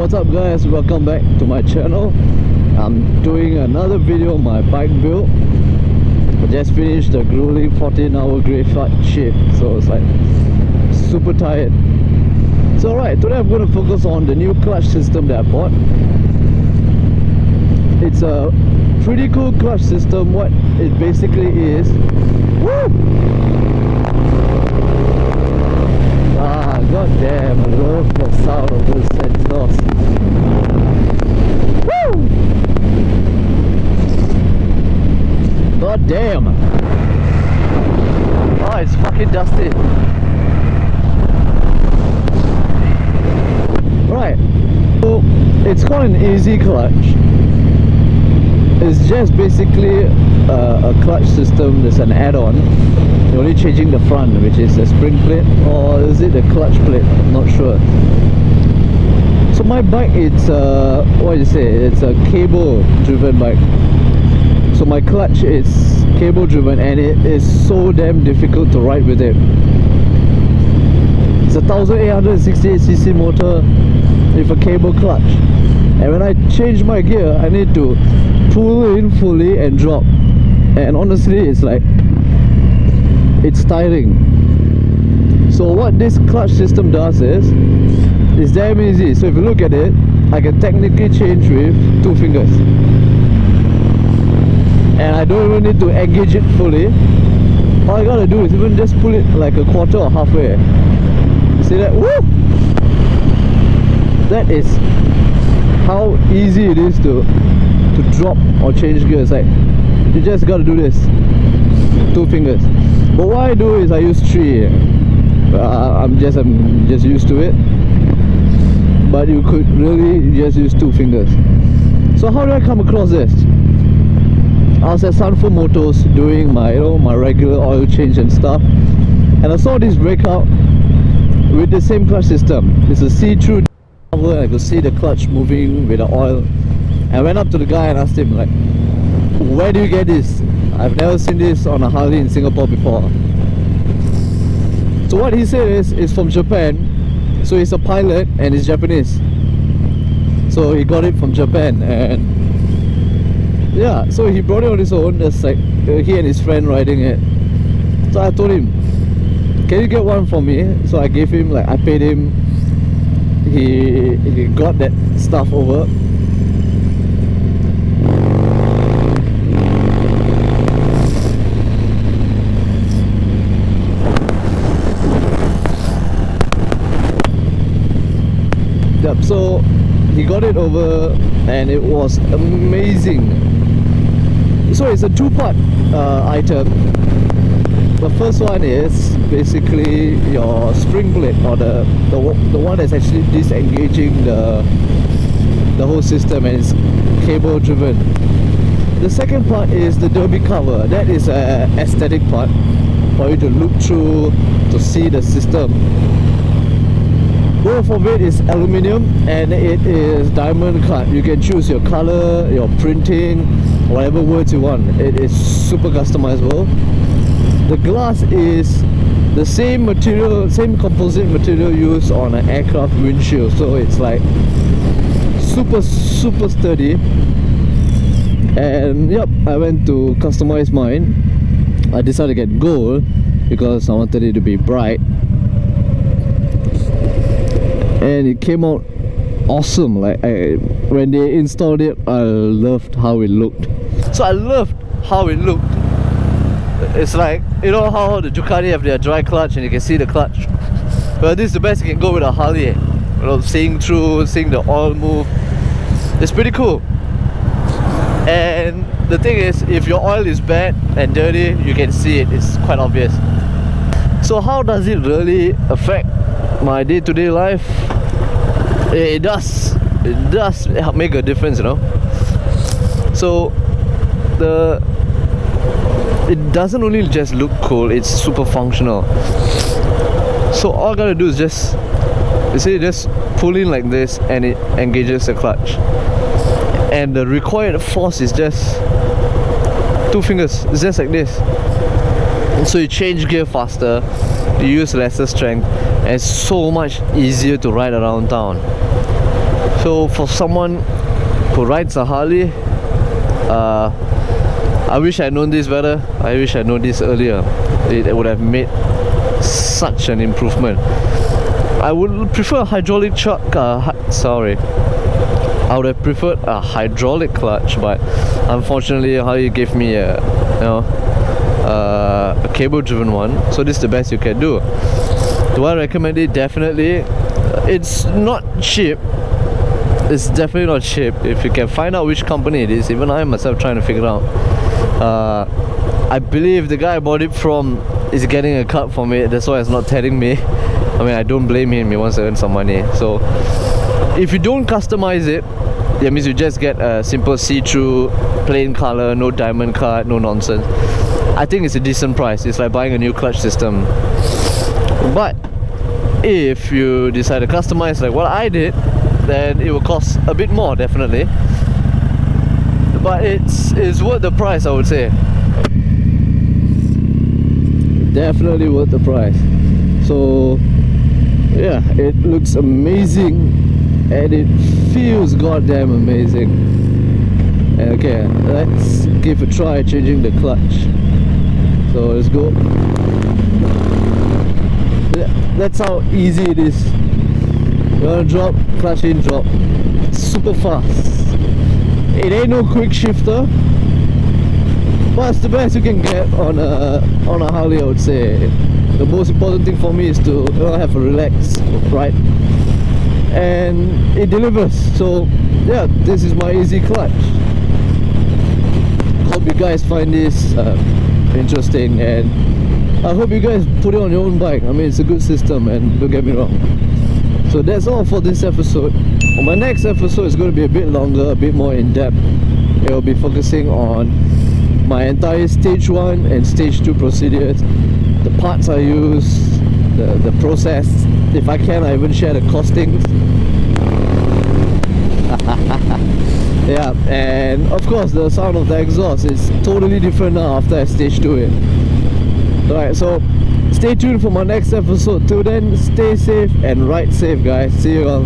what's up guys, welcome back to my channel. I'm doing another video on my bike build. I just finished the grueling 14-hour graveyard shift, so it's like super tired. So alright, today I'm going to focus on the new clutch system that I bought. It's a pretty cool clutch system. What it basically is, god damn, I love the sound of those sensors. Woo! God damn. Oh, it's fucking dusty. Right, so it's called an easy clutch. It's just basically a clutch system. There's an add-on. You're only changing the front, which is a spring plate, or is it a clutch plate? I'm not sure. So my bike, it's what do you say? It's a cable-driven bike. So my clutch is cable-driven, and it is so damn difficult to ride with it. It's a 1868cc motor with a cable clutch, and when I change my gear, I need to pull in fully and drop. And honestly, it's like, it's tiring. So what this clutch system does is, it's damn easy. So if you look at it, I can technically change with 2 fingers, and I don't even need to engage it fully. All I gotta do is even just pull it like a quarter or halfway. See that? Woo! That is how easy it is to drop or change gears. Like, you just gotta do this, 2 fingers. But what I do is I use 3. I'm just used to it. But you could really just use 2 fingers. So how did I come across this? I was at Sanford Motors doing my my regular oil change and stuff, and I saw this breakout with the same clutch system. It's a see-through cover. I could see the clutch moving with the oil. I went up to the guy and asked him, like, where do you get this? I've never seen this on a Harley in Singapore before. So what he said is, it's from Japan. So he's a pilot and he's Japanese. So he got it from Japan, and yeah, so he brought it on his own. There's like he and his friend riding it. So I told him, can you get one for me? So I gave him, like, I paid him. He got that stuff over. Yep, so he got it over and it was amazing. So it's a 2-part item. The first one is basically your spring plate, or the one that's actually disengaging the whole system, and it's cable driven. The second part is the derby cover. That is an aesthetic part for you to look through to see the system. Both of it is aluminium and it is diamond cut. You can choose your color, your printing, whatever words you want. It is super customizable. The glass is the same material, same composite material used on an aircraft windshield, so it's like super sturdy. And yep, I went to customize mine. I decided to get gold because I wanted it to be bright, and it came out awesome. Like, when they installed it, I loved how it looked. So I loved how it looked. It's like, you know how the Ducati have their dry clutch and you can see the clutch? Well, this is the best you can go with a Harley. You know, seeing the oil move. It's pretty cool. And the thing is, if your oil is bad and dirty, you can see it. It's quite obvious. So how does it really affect my day-to-day life? It does help make a difference, you know. So it doesn't only just look cool, it's super functional. So all I gotta do is just pull in like this and it engages the clutch, and the required force is just 2 fingers. It's just like this. And so you change gear faster, you use lesser strength, and it's so much easier to ride around town. So for someone who rides a Harley, I wish I'd known this better. I wish I'd known this earlier. It would have made such an improvement. I would prefer a hydraulic chuck. I would have preferred a hydraulic clutch, but unfortunately Harley gave me a cable-driven one. So this is the best you can do. Do I recommend it? Definitely. It's not cheap. It's definitely not cheap. If you can find out which company it is, even I myself trying to figure it out. I believe the guy I bought it from is getting a cut from it. That's why it's not telling me. I mean, I don't blame him. He wants to earn some money. So if you don't customize it, that means you just get a simple see-through, plain color, no diamond cut, no nonsense. I think it's a decent price. It's like buying a new clutch system. But if you decide to customize like what I did, then it will cost a bit more, definitely. But it's worth the price, I would say. Definitely worth the price. So yeah, it looks amazing and it feels goddamn amazing. Okay, let's give a try changing the clutch. So let's go. That's how easy it is. You wanna drop, clutch in, drop. It's super fast. It ain't no quick shifter, but it's the best you can get on a Harley, I would say. The most important thing for me is to have a relaxed ride, and it delivers. So yeah, this is my easy clutch. Hope you guys find this interesting, and I hope you guys put it on your own bike. I mean, it's a good system, and don't get me wrong. So that's all for this episode. On my next episode, it's going to be a bit longer, a bit more in depth. It will be focusing on my entire stage 1 and stage 2 procedures, the parts I use, the process. If I can, I even share the costings. Yeah, and of course the sound of the exhaust is totally different now after I stage 2 it. Alright, so stay tuned for my next episode. Till then, stay safe and ride safe, guys. See you all.